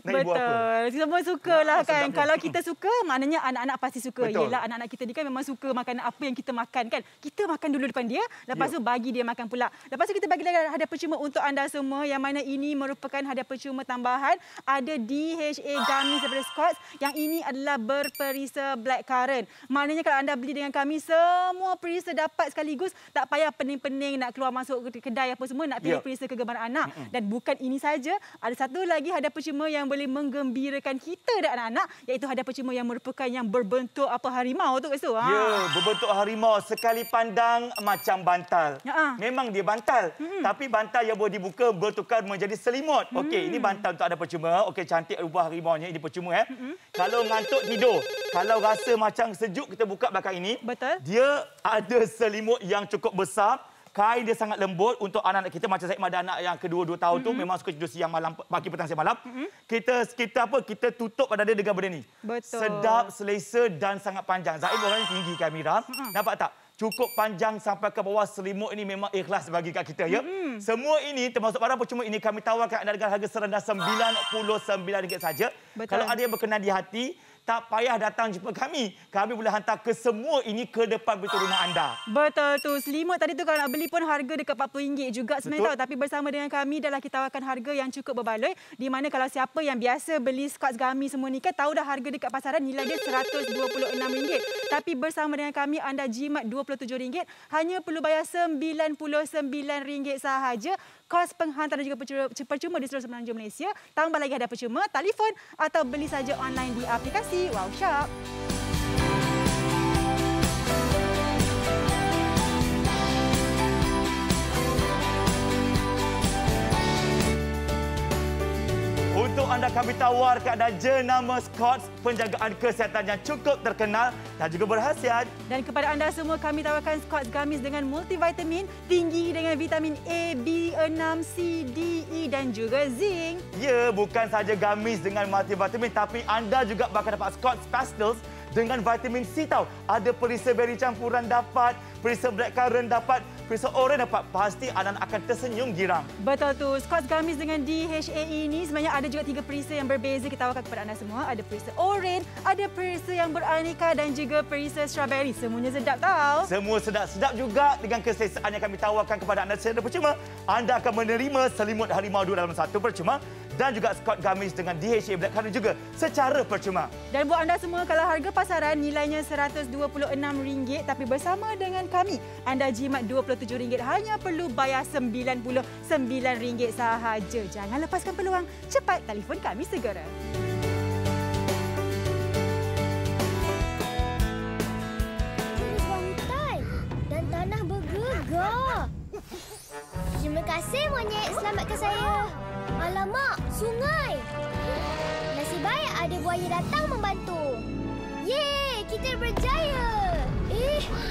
nak ibu apa? Betul. Semua sukalah kan. Kalau kita suka, maknanya anak-anak pasti suka. Betul. Yelah, anak-anak kita ni kan memang suka makan apa yang kita makan kan. Kita makan dulu depan dia, lepas tu bagi dia makan pula. Lepas tu kita bagi lagi hadiah percuma untuk anda semua yang mana ini merupakan hadiah percuma tambahan. Ada DHA gummies daripada Scotts. Yang ini adalah berperisa blackcurrant. Maknanya kalau anda beli dengan kami, semua perisa dapat sekaligus. Tak payah pening-pening nak keluar masuk ke kedai apa semua, nak pilih perisa kegemaran anak. Dan bukan ini saja, ada satu lagi hadiah percuma yang boleh menggembirakan kita dan anak-anak, iaitu hadiah percuma yang merupakan yang berbentuk apa harimau tu, Kak. Ya, berbentuk harimau. Sekali pandang macam bantal. Memang dia bantal. Tapi bantal yang boleh dibuka bertukar menjadi selimut. Okey, ini bantal untuk hadiah percuma. Okey, cantik rupa harimaunya, ini percuma. Kalau ngantuk tidur, kalau rasa macam sejuk, kita buka belakang ini. Betul. Dia ada selimut yang cukup besar. Kain dia sangat lembut untuk anak-anak kita. Macam saya ada anak yang kedua 2 tahun tu memang suka tidur siang malam, pagi petang siang malam. Kita tutup pada dia dengan benda ni. Betul. Sedap, selesa dan sangat panjang. Zaim orangnya tinggi kan Mira. Nampak tak? Cukup panjang sampai ke bawah. Selimut ini memang ikhlas bagi kat kita ya. Semua ini termasuk barang percuma ini kami tawarkan anda dengan harga serendah RM99 saja. Kalau ada yang berkenan di hati, tak payah datang jumpa kami. Kami boleh hantar ke semua ini ke depan pintu rumah anda. Betul tu. Selimut tadi tu kalau nak beli pun harga dekat RM40 juga sebenarnya tahu. Tapi bersama dengan kami adalah kita tawarkan harga yang cukup berbaloi. Di mana kalau siapa yang biasa beli Scots Gummies semua ni kan tahu dah harga dekat pasaran nilai dia RM126. Tapi bersama dengan kami anda jimat RM27. Hanya perlu bayar RM99 sahaja. Kos penghantaran juga percuma di seluruh Semenanjung Malaysia. Tambah lagi hadiah percuma, telefon atau beli saja online di aplikasi Wow Shop. Untuk anda kami tawarkan ada jenama Scots, penjagaan kesihatan yang cukup terkenal dan juga berkhasiat. Dan kepada anda semua kami tawarkan Scots Gummies dengan multivitamin tinggi dengan vitamin A, B6, C, D, E dan juga zinc. Ya, bukan saja gummies dengan multivitamin tapi anda juga bakal dapat Scots Pastels dengan vitamin C tahu. Ada perisa beri campuran dapat, perisa blackcurrant dapat, perisa oren dapat. Pasti anda akan tersenyum girang. Betul tu. Scots Gummies dengan DHA ini sebenarnya ada juga 3 perisa yang berbeza kita tawarkan kepada anda semua. Ada perisa oren, ada perisa yang beraneka dan juga perisa strawberry. Semuanya sedap tahu. Semua sedap-sedap juga dengan keselesaan yang kami tawarkan kepada anda secara percuma. Anda akan menerima selimut harimau 2 dalam 1 percuma dan juga Scots Gummies dengan DHA blackcurrant juga secara percuma. Dan buat anda semua kalau harga pasaran nilainya RM126 tapi bersama dengan kami anda jimat RM27 hanya perlu bayar RM99 sahaja. Jangan lepaskan peluang. Cepat telefon kami segera. Ini sebuah hutan dan tanah bergegar. Terima kasih monyet selamatkan saya. Alamak, sungai. Nasib baik ada buaya datang membantu. Yeay, kita berjaya.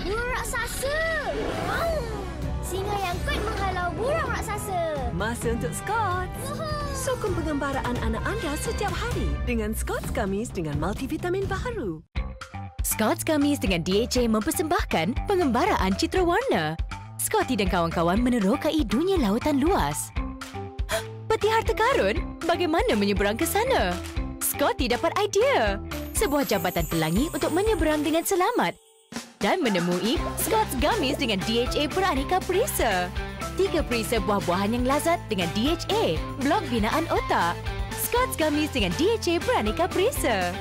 Burung raksasa. Singa yang kuat menghalau burung raksasa. Masa untuk Scots. Sokong pengembaraan anak anda setiap hari dengan Scots Gummies dengan multivitamin baharu. Scots Gummies dengan DHA mempersembahkan pengembaraan citra warna. Scotty dan kawan-kawan menerokai dunia lautan luas. Peti harta karun? Bagaimana menyeberang ke sana? Scotty dapat idea. Sebuah jambatan pelangi untuk menyeberang dengan selamat. Dan menemui Scots Gummies dengan DHA beraneka perisa. 3 perisa buah-buahan yang lazat dengan DHA, blok binaan otak. Scots Gummies dengan DHA beraneka perisa.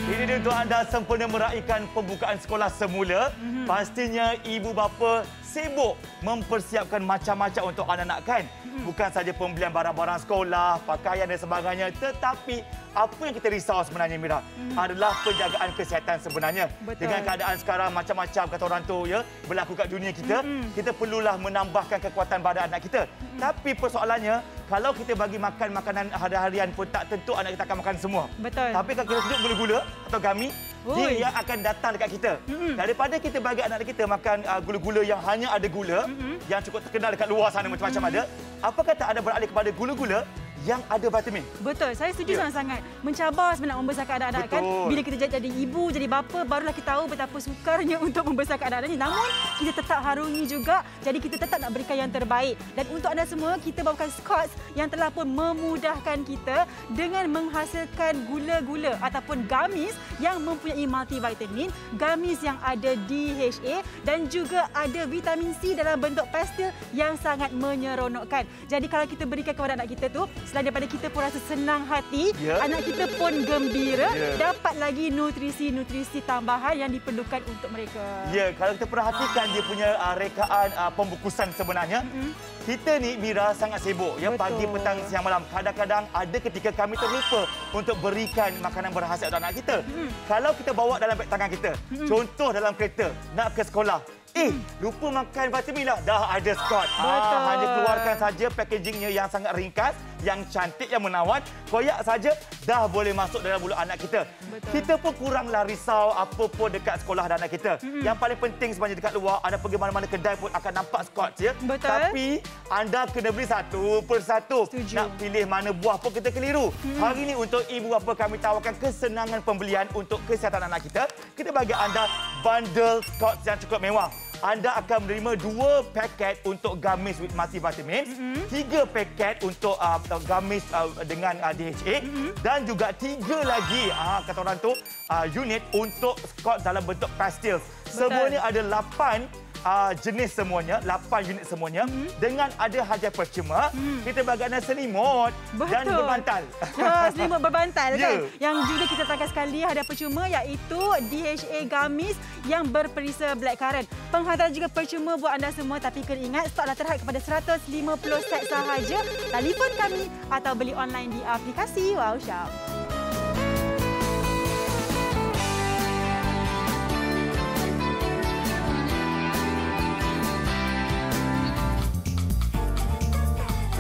Ini dia untuk anda sempena meraihkan pembukaan sekolah semula. Pastinya ibu bapa sibuk mempersiapkan macam-macam untuk anak-anak kan. Bukan saja pembelian barang-barang sekolah, pakaian dan sebagainya. Tetapi apa yang kita risau sebenarnya Mira adalah penjagaan kesihatan sebenarnya. Betul. Dengan keadaan sekarang macam-macam kata orang tu ya berlaku kat dunia kita, kita perlulah menambahkan kekuatan badan anak kita. Tapi persoalannya kalau kita bagi makan makanan hari-harian pun tak tentu anak kita akan makan semua. Betul. Tapi kalau kita tunjuk gula-gula atau gummy, dia yang akan datang dekat kita. Daripada kita bagi anak kita makan gula-gula yang hanya ada gula, yang cukup terkenal dekat luar sana macam-macam ada, apa kata anda beralih kepada gula-gula yang ada vitamin? Betul, saya setuju sangat-sangat. Mencabar sebenarnya membesarkan anak-anak kan. Bila kita jadi ibu, jadi bapa, barulah kita tahu betapa sukarnya untuk membesarkan anak-anak ini. Namun, kita tetap harungi juga. Jadi, kita tetap nak berikan yang terbaik. Dan untuk anda semua, kita bawakan Scots yang telah pun memudahkan kita dengan menghasilkan gula-gula ataupun gummies yang mempunyai multivitamin, gummies yang ada DHA dan juga ada vitamin C dalam bentuk pastil yang sangat menyeronokkan. Jadi, kalau kita berikan kepada anak kita tu, selain daripada kita pun rasa senang hati, anak kita pun gembira, dapat lagi nutrisi-nutrisi tambahan yang diperlukan untuk mereka. Ya, kalau kita perhatikan dia punya rekaan pembungkusan sebenarnya, kita ni Mira sangat sibuk ya. Betul. Pagi, petang, siang, malam. Kadang-kadang ada ketika kami terlupa untuk berikan makanan berkhasiat untuk anak kita. Kalau kita bawa dalam beg tangan kita, contoh dalam kereta, nak ke sekolah, lupa makan vitamin lah. Dah ada Scots. Hanya keluarkan saja packagingnya yang sangat ringkas, yang cantik, yang menawan. Koyak saja dah boleh masuk dalam mulut anak kita. Betul. Kita pun kuranglah risau apa pun dekat sekolah anak kita. Yang paling penting sebenarnya dekat luar, anda pergi mana-mana kedai pun akan nampak Scotch ya. Betul. Tapi anda kena beli satu persatu. Setuju. Nak pilih mana buah pun kita keliru. Hari ini untuk ibu bapa kami tawarkan kesenangan pembelian untuk kesihatan anak kita. Kita bagi anda bundle Scotch yang cukup mewah. Anda akan menerima 2 paket untuk gamis with multivitamin, 3 paket untuk gamis dengan DHA dan juga 3 lagi kata orang tu unit untuk Scotch dalam bentuk pastil. Semuanya ada 8 jenis semuanya, 8 unit semuanya dengan ada hadiah percuma. Kita bagi anda selimut dan berbantal. Ya, selimut berbantal kan. Ya. Yang juga kita tangkap sekali hadiah percuma iaitu DHA gamis yang berperisa blackcurrant. Penghantaran juga percuma buat anda semua, tapi kena ingat stok dah terhad kepada 150 set sahaja. Telefon kami atau beli online di aplikasi Wow Shop.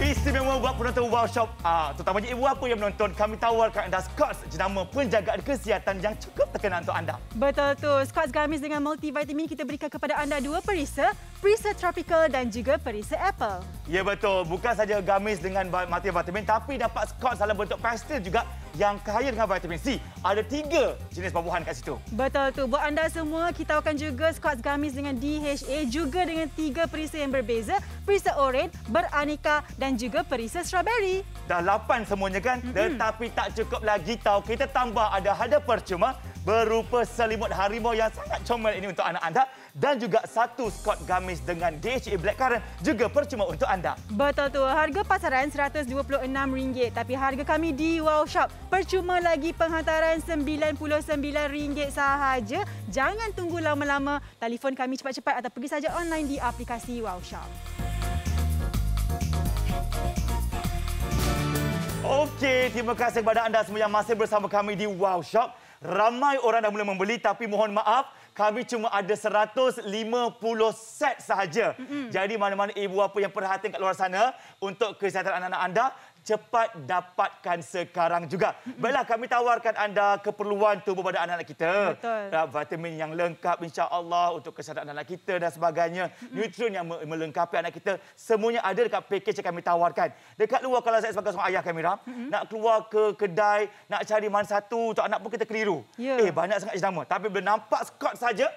Istimewa buat penonton Wow Shop, terutamanya ibu bapa yang menonton, kami tawarkan anda Scotch jenama penjagaan kesihatan yang cukup terkenal untuk anda. Betul tu. Scotch gamis dengan multivitamin kita berikan kepada anda 2 perisa, perisa tropical dan juga perisa apple. Ya betul, bukan saja gamis dengan multivitamin tapi dapat Scotch dalam bentuk pastil juga yang kaya dengan vitamin C. Ada 3 jenis buah-buahan kat situ. Betul tu. Buat anda semua, kita akan juga Scotch gamis dengan DHA juga dengan 3 perisa yang berbeza, perisa oren, beraneka dan juga perisa strawberry. Dah 8 semuanya kan? Tetapi tak cukup lagi tahu. Kita tambah ada hadiah percuma berupa selimut harimau yang sangat comel ini untuk anak anda dan juga 1 Scotch gamis dengan DHA blackcurrant juga percuma untuk anda. Betul tu. Harga pasaran RM126 tapi harga kami di Wow Shop percuma lagi penghantaran RM99 sahaja. Jangan tunggu lama-lama. Telefon kami cepat-cepat atau pergi saja online di aplikasi Wow Shop. Okey, terima kasih kepada anda semua yang masih bersama kami di Wow Shop. Ramai orang dah mula membeli tapi mohon maaf, kami cuma ada 150 set sahaja. Jadi mana-mana ibu bapa yang perhatian kat luar sana untuk kesihatan anak-anak anda, cepat dapatkan sekarang juga. Baiklah, kami tawarkan anda keperluan tubuh pada anak-anak kita. Betul. Vitamin yang lengkap insya-Allah untuk kesihatan anak-anak kita dan sebagainya. Nutrien yang melengkapi anak kita, semuanya ada dekat pakej yang kami tawarkan. Dekat luar kalau saya sebagai seorang ayah kami nak keluar ke kedai, nak cari mana satu untuk anak pun kita keliru. Ya. Banyak sangat jenama. Tapi bila nampak Scotch saja,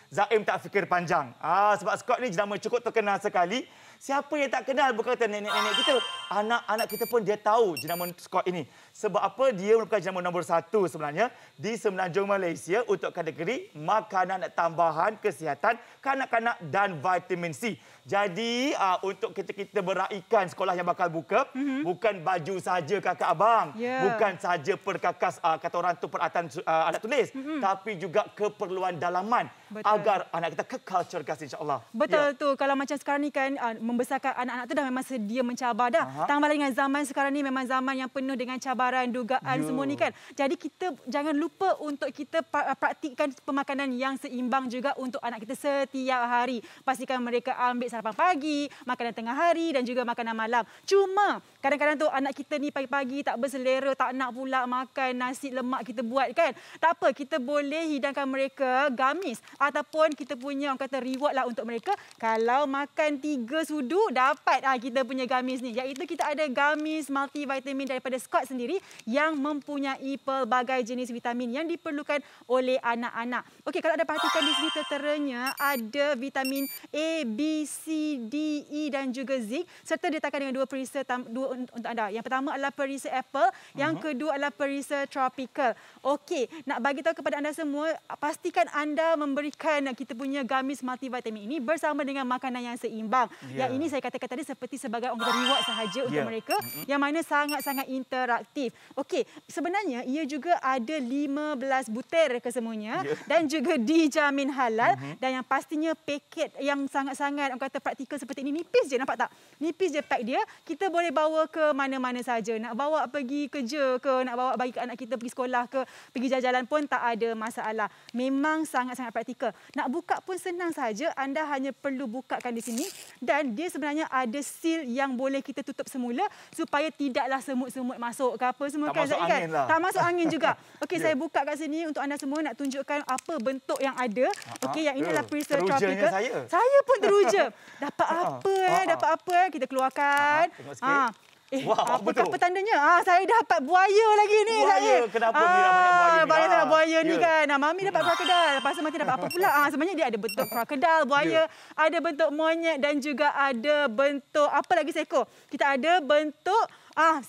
Zaim tak fikir panjang. Sebab Scotch ni jenama cukup terkenal sekali. Siapa yang tak kenal, bukan kata nenek-nenek kita. Anak-anak kita pun dia tahu jenama Scotch ini. Sebab apa? Dia merupakan jenama nombor 1 sebenarnya di Semenanjung Malaysia untuk kategori makanan tambahan kesihatan kanak-kanak dan vitamin C. Jadi untuk kita beraikan sekolah yang bakal buka, bukan baju saja kakak abang, bukan saja perkakas kata orang tu peralatan alat tulis, tapi juga keperluan dalaman. Betul. Agar anak kita kekal cergas insya-Allah. Betul tu. Kalau macam sekarang ni kan membesarkan anak-anak tu dah memang sedia mencabar dah. Tambah lagi dengan zaman sekarang ni memang zaman yang penuh dengan cabaran, dugaan semua ni kan. Jadi kita jangan lupa untuk kita praktikkan pemakanan yang seimbang juga untuk anak kita setiap hari. Pastikan mereka ambil sarapan pagi, makanan tengah hari dan juga makanan malam. Cuma kadang-kadang tu anak kita ni pagi-pagi tak berselera, tak nak pula makan nasi lemak kita buat kan. Tak apa, kita boleh hidangkan mereka gamis ataupun kita punya orang kata reward lah untuk mereka. Kalau makan 3 sudu dapat kita punya gamis ni. Iaitu kita ada gamis multivitamin daripada Scotch sendiri yang mempunyai pelbagai jenis vitamin yang diperlukan oleh anak-anak. Okey, kalau anda perhatikan di sini terteranya ada vitamin A, B, C, D, E dan juga zinc serta diletakkan dengan 2 perisa untuk anda. Yang pertama adalah perisa apple, yang kedua adalah perisa tropical. Okey, nak bagi tahu kepada anda semua, pastikan anda memberikan kita punya gamis multivitamin ini bersama dengan makanan yang seimbang. Yang ini saya katakan tadi seperti sebagai orang kata reward sahaja untuk mereka yang mana sangat-sangat interaktif. Okey, sebenarnya ia juga ada 15 butir kesemuanya dan juga dijamin halal dan yang pastinya paket yang sangat-sangat orang kata praktikal seperti ini. Nipis je, nampak tak? Nipis je pack dia. Kita boleh bawa bawa ke mana-mana saja. Nak bawa pergi kerja ke, nak bawa bagi anak kita pergi sekolah ke, pergi jalan-jalan pun tak ada masalah. Memang sangat-sangat praktikal. Nak buka pun senang saja. Anda hanya perlu bukakan di sini dan dia sebenarnya ada seal yang boleh kita tutup semula supaya tidaklah semut-semut masuk ke apa semua. Tak masuk angin lah. Tak masuk angin juga. Okey, saya buka kat sini untuk anda semua nak tunjukkan apa bentuk yang ada. Okey, yang ini adalah Freezer Tropical. Saya pun teruja. Dapat apa dapat apa kita keluarkan. Tengok sikit. Wah, apa tandanya? Saya dapat buaya lagi ni. Buaya. Kenapa Mira banyak buaya? Banyak buaya ni kan. Mami dapat krokodil. Lepas tu Mati dapat apa pula? Sebenarnya dia ada bentuk krokodil, buaya, ada bentuk monyet dan juga ada bentuk apa lagi seekor. Kita ada bentuk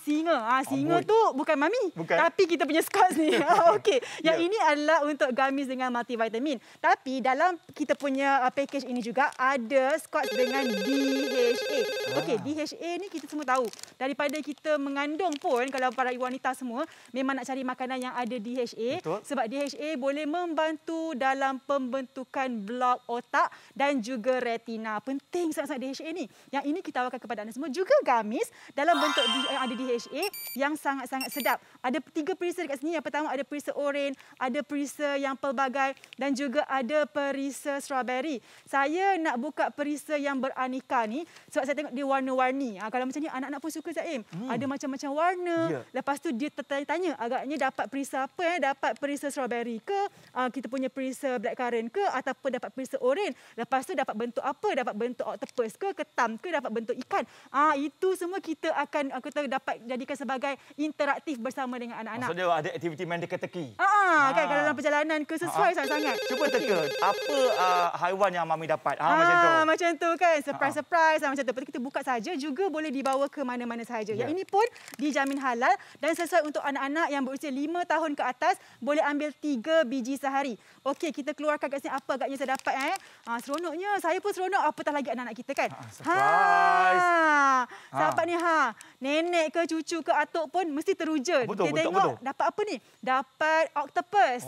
singa. Singa tu bukan Mami. Tapi kita punya Scots ni. Okey. Yang ini adalah untuk gamis dengan multivitamin. Tapi dalam kita punya package ini juga ada Scots dengan DHA. Okey, DHA ni kita semua tahu. Daripada kita mengandung pun, kalau para ibu wanita semua memang nak cari makanan yang ada DHA. Betul. Sebab DHA boleh membantu dalam pembentukan blok otak dan juga retina. Penting sangat-sangat DHA ni. Yang ini kita tawarkan kepada anda semua. Juga gamis dalam bentuk yang ada DHA yang sangat-sangat sedap. Ada 3 perisa dekat sini. Yang pertama ada perisa oren, ada perisa yang pelbagai dan juga ada perisa strawberry. Saya nak buka perisa yang beraneka ni sebab saya tengok dia warna-warni. Kalau macam ni anak-anak pun suka Zaim. Ada macam-macam warna. Lepas tu dia tertanya-tanya agaknya dapat perisa apa? Dapat perisa strawberry ke? Kita punya perisa blackcurrant ke? Ataupun dapat perisa oren? Lepas tu dapat bentuk apa? Dapat bentuk octopus ke? Ketam ke? Dapat bentuk ikan? Itu semua kita akan dapat jadikan sebagai interaktif bersama dengan anak-anak. Maksudnya ada aktiviti main teka-teki. Kan kalau dalam perjalanan ke sesuai sangat-sangat. Cuba teka apa haiwan yang Mami dapat. Macam tu. Macam tu kan. Surprise-surprise macam tu. Lepas tu kita buka saja juga boleh dibawa ke mana-mana saja. Yang ini pun dijamin halal dan sesuai untuk anak-anak yang berusia 5 tahun ke atas boleh ambil 3 biji sehari. Okey, kita keluarkan kat sini apa agaknya saya dapat seronoknya. Saya pun seronok apatah lagi anak-anak kita kan. Surprise. Dapat ni nenek ke cucu ke atuk pun mesti teruja. Kita tengok dapat apa ni? Dapat octopus.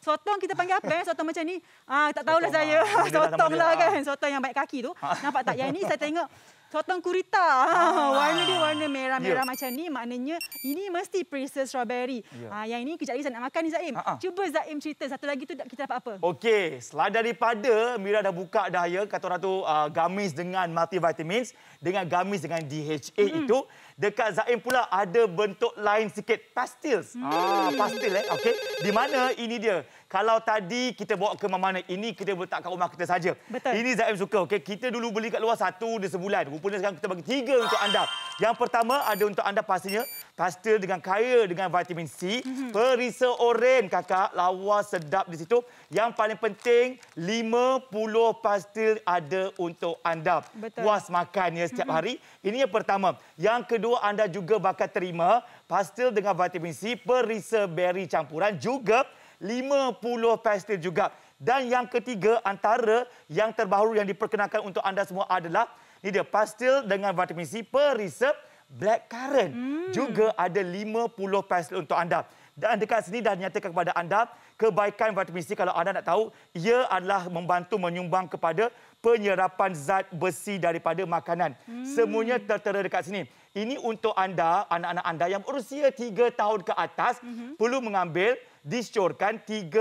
Sotong kita panggil apa? Sotong macam ni. Tak tahulah saya. Sotong lah kan. Sotong yang banyak kaki tu. Nampak tak? Yang ni saya tengok sotong kurita. Warna dia warna merah-merah macam ni. Maknanya ini mesti perisa strawberry. Yang ini kejap lagi saya nak makan ni Zaim. Cuba Zaim cerita satu lagi tu kita dapat apa? Okey, selain daripada Mira dah buka dah kata orang tu gamis dengan multivitamins dengan gamis dengan DHA itu, dekat Zaim pula ada bentuk lain sikit pastils. Pastil okey. Di mana ini dia. Kalau tadi kita bawa ke mana-mana, ini kita letak kat rumah kita saja. Ini Zaim suka. Okey, kita dulu beli kat luar 1 dia sebulan. Rupanya sekarang kita bagi 3 untuk anda. Yang pertama ada untuk anda pastinya pastil dengan kaya dengan vitamin C, perisa oren kakak, lawa sedap di situ. Yang paling penting 50 pastil ada untuk anda. Puas makan setiap hari. Ini yang pertama. Yang kedua anda juga bakal terima pastil dengan vitamin C, perisa berry campuran juga 50 pastil juga. Dan yang ketiga antara yang terbaru yang diperkenalkan untuk anda semua adalah ini dia pastil dengan vitamin C, perisa blackcurrant. Juga ada 50 pastil untuk anda. Dan dekat sini dah nyatakan kepada anda kebaikan vitamin C kalau anda nak tahu, ia adalah membantu menyumbang kepada penyerapan zat besi daripada makanan. Semuanya tertera dekat sini. Ini untuk anda, anak-anak anda yang berusia 3 tahun ke atas perlu mengambil disyorkan 3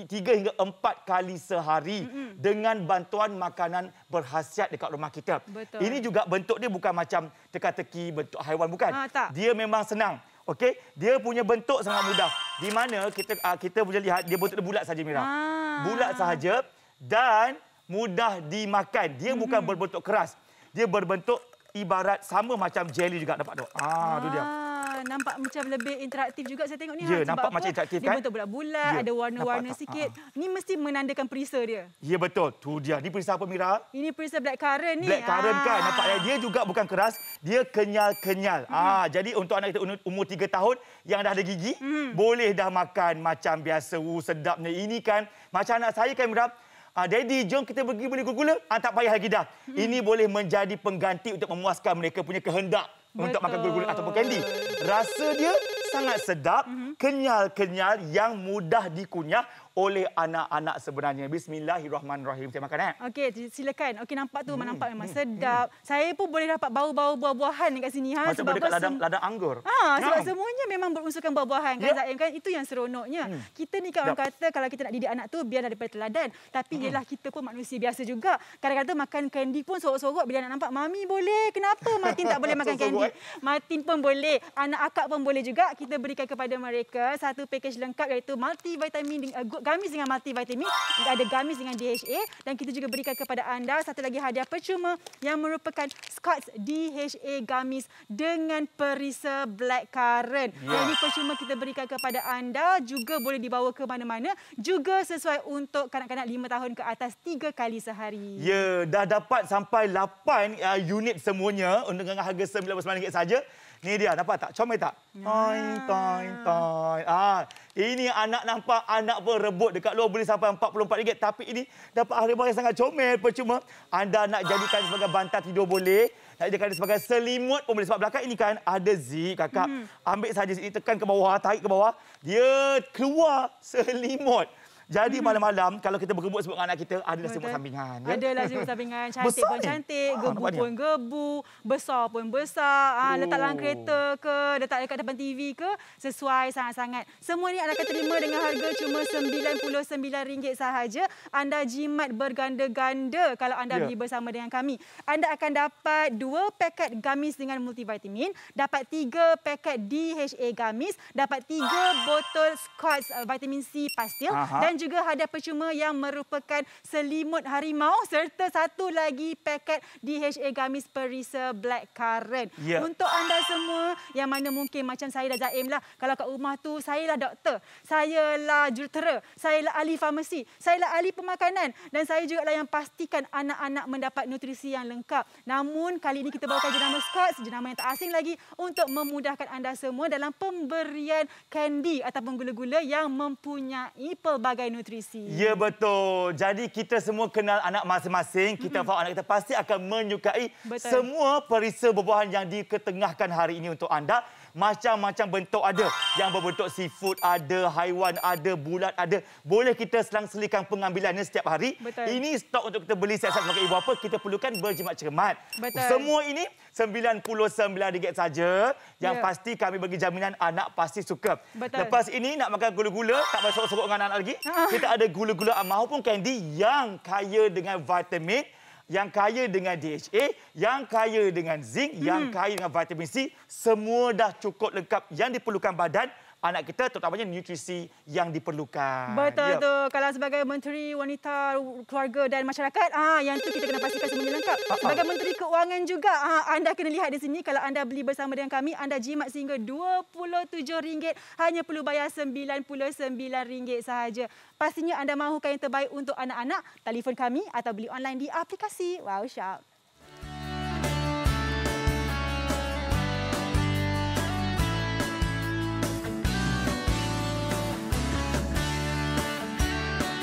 hingga 4 kali sehari dengan bantuan makanan berkhasiat dekat rumah kita. Ini juga bentuk dia bukan macam teka-teki bentuk haiwan bukan. Dia memang senang. Okey, dia punya bentuk sangat mudah. Di mana kita boleh lihat dia bentuk bulat saja Mira. Bulat sahaja dan mudah dimakan. Dia bukan berbentuk keras. Dia berbentuk ibarat sama macam jelly juga dapat tu. Tu dia. Nampak macam lebih interaktif juga saya tengok ni. Nampak macam interaktif kan? Dia bentuk bulat-bulat, ada warna-warna sikit. Ni mesti menandakan perisa dia. Ya betul. Tu dia. Ni perisa apa Mira? Ini perisa blackcurrant ni. Blackcurrant kan. Nampak dia juga bukan keras, dia kenyal-kenyal. Jadi untuk anak kita umur 3 tahun yang dah ada gigi, boleh dah makan macam biasa. Sedapnya. Ini kan macam anak saya kan Mira. Daddy, jom kita pergi beli gula-gula. Tak payah lagi dah. Ini boleh menjadi pengganti untuk memuaskan mereka punya kehendak untuk makan gula-gula ataupun kandy. Rasa dia sangat sedap, kenyal-kenyal yang mudah dikunyah oleh anak-anak sebenarnya. Bismillahirrahmanirrahim. Saya makan Okey, silakan. Okey, nampak tu nampak memang sedap. Saya pun boleh dapat bau-bau buah-buahan dekat sini Macam dekat ladang anggur. Sebab semuanya memang berunsurkan buah-buahan kan Zaim kan. Itu yang seronoknya. Kita ni kan orang kata kalau kita nak didik anak tu biar daripada teladan. Tapi ialah kita pun manusia biasa juga. Kadang-kadang makan kandy pun sorok-sorok bila anak nampak mami boleh. Kenapa Martin tak boleh makan kandy? Martin pun boleh. Anak akak pun boleh juga. Kita berikan kepada mereka satu package lengkap iaitu multivitamin gamis dengan multivitamin, ada gamis dengan DHA dan kita juga berikan kepada anda satu lagi hadiah percuma yang merupakan Scott's DHA gamis dengan perisa blackcurrant. Ini percuma kita berikan kepada anda, juga boleh dibawa ke mana-mana, juga sesuai untuk kanak-kanak 5 tahun ke atas 3 kali sehari. Ya, dah dapat sampai 8 unit semuanya dengan harga RM99 saja. Ni dia, nampak tak? Comel tak? Toing. Ini anak nampak, anak pun rebut. Dekat luar boleh sampai RM44. Tapi ini dapat harga yang sangat comel. Percuma anda nak jadikan sebagai bantal tidur boleh. Nak jadikan sebagai selimut pun boleh. Sebab belakang ini kan ada zip, kakak. Ambil saja sini, tekan ke bawah, tarik ke bawah. Dia keluar selimut. Jadi malam-malam kalau kita berkebut sebut anak kita, adalah selimut sampingan. Ya? Adalah selimut sampingan. Cantik pun cantik, gebu pun gebu, besar pun besar. Letak dalam kereta ke, letak dekat depan TV ke, sesuai sangat-sangat. Semua ni anda akan terima dengan harga cuma RM99 sahaja. Anda jimat berganda-ganda kalau anda beli bersama dengan kami. Anda akan dapat 2 paket gamis dengan multivitamin, dapat 3 paket DHA gamis, dapat 3 botol Scott's vitamin C pastil dan juga hadiah percuma yang merupakan selimut harimau serta satu lagi paket DHA gamis perisa blackcurrant. Untuk anda semua yang mana mungkin macam saya dah Zaim lah, kalau kat rumah tu saya lah doktor, saya lah jurutera, saya lah ahli farmasi, saya lah ahli pemakanan dan saya juga lah yang pastikan anak-anak mendapat nutrisi yang lengkap. Namun kali ini kita bawakan jenama Scott's, jenama yang tak asing lagi untuk memudahkan anda semua dalam pemberian kandy ataupun gula-gula yang mempunyai pelbagai nutrisi. Ya, betul. Jadi kita semua kenal anak masing-masing. Kita faham anak kita pasti akan menyukai semua perisa buah-buahan yang diketengahkan hari ini untuk anda. Macam-macam bentuk ada. Yang berbentuk seafood ada, haiwan ada, bulat ada. Boleh kita selang-selikan pengambilannya setiap hari. Ini stok untuk kita beli siap-siap sebagai ibu bapa. Kita perlukan berjimat cermat. Semua ini RM99 saja. Yang pasti kami bagi jaminan anak pasti suka. Lepas ini nak makan gula-gula, tak payah sorok-sorok dengan anak lagi. Kita ada gula-gula maupun kandy yang kaya dengan vitamin, yang kaya dengan DHA, yang kaya dengan zinc, yang kaya dengan vitamin C. Semua dah cukup lengkap yang diperlukan badan anak kita, terutamanya nutrisi yang diperlukan. Betul tu. Kalau sebagai Menteri Wanita, Keluarga dan Masyarakat, yang tu kita kena pastikan semuanya lengkap. Sebagai Menteri Keuangan juga, anda kena lihat di sini kalau anda beli bersama dengan kami, anda jimat sehingga RM27, hanya perlu bayar RM99 sahaja. Pastinya anda mahukan yang terbaik untuk anak-anak, telefon kami atau beli online di aplikasi Wow Shop.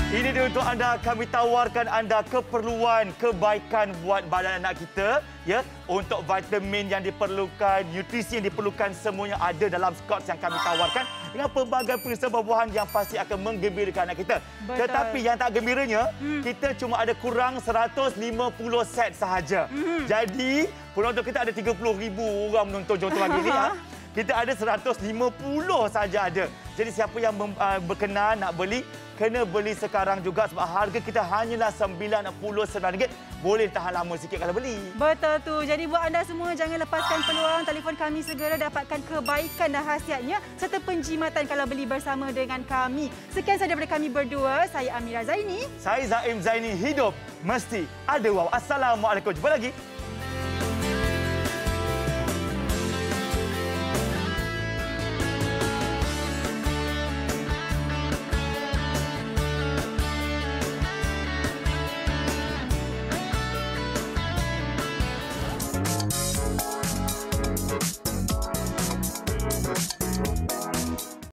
Ini dia untuk anda, kami tawarkan anda keperluan kebaikan buat badan anak kita, ya, untuk vitamin yang diperlukan, nutrisi yang diperlukan, semuanya ada dalam Scott's yang kami tawarkan dengan pelbagai perisa buah-buahan yang pasti akan menggembirakan anak kita. Tetapi yang tak gembiranya, kita cuma ada kurang 150 set sahaja. Jadi, penonton kita ada 30,000 orang menonton contoh hari ini. Kita ada 150 saja ada. Jadi siapa yang berkenan nak beli, kena beli sekarang juga sebab harga kita hanyalah RM99. Boleh tahan lama sikit kalau beli. Betul tu. Jadi buat anda semua jangan lepaskan peluang, telefon kami segera dapatkan kebaikan dan khasiatnya serta penjimatan kalau beli bersama dengan kami. Sekian sahaja daripada kami berdua. Saya Amira Zaini. Saya Zaim Zaini. Hidup mesti ada wow. Assalamualaikum. Jumpa lagi.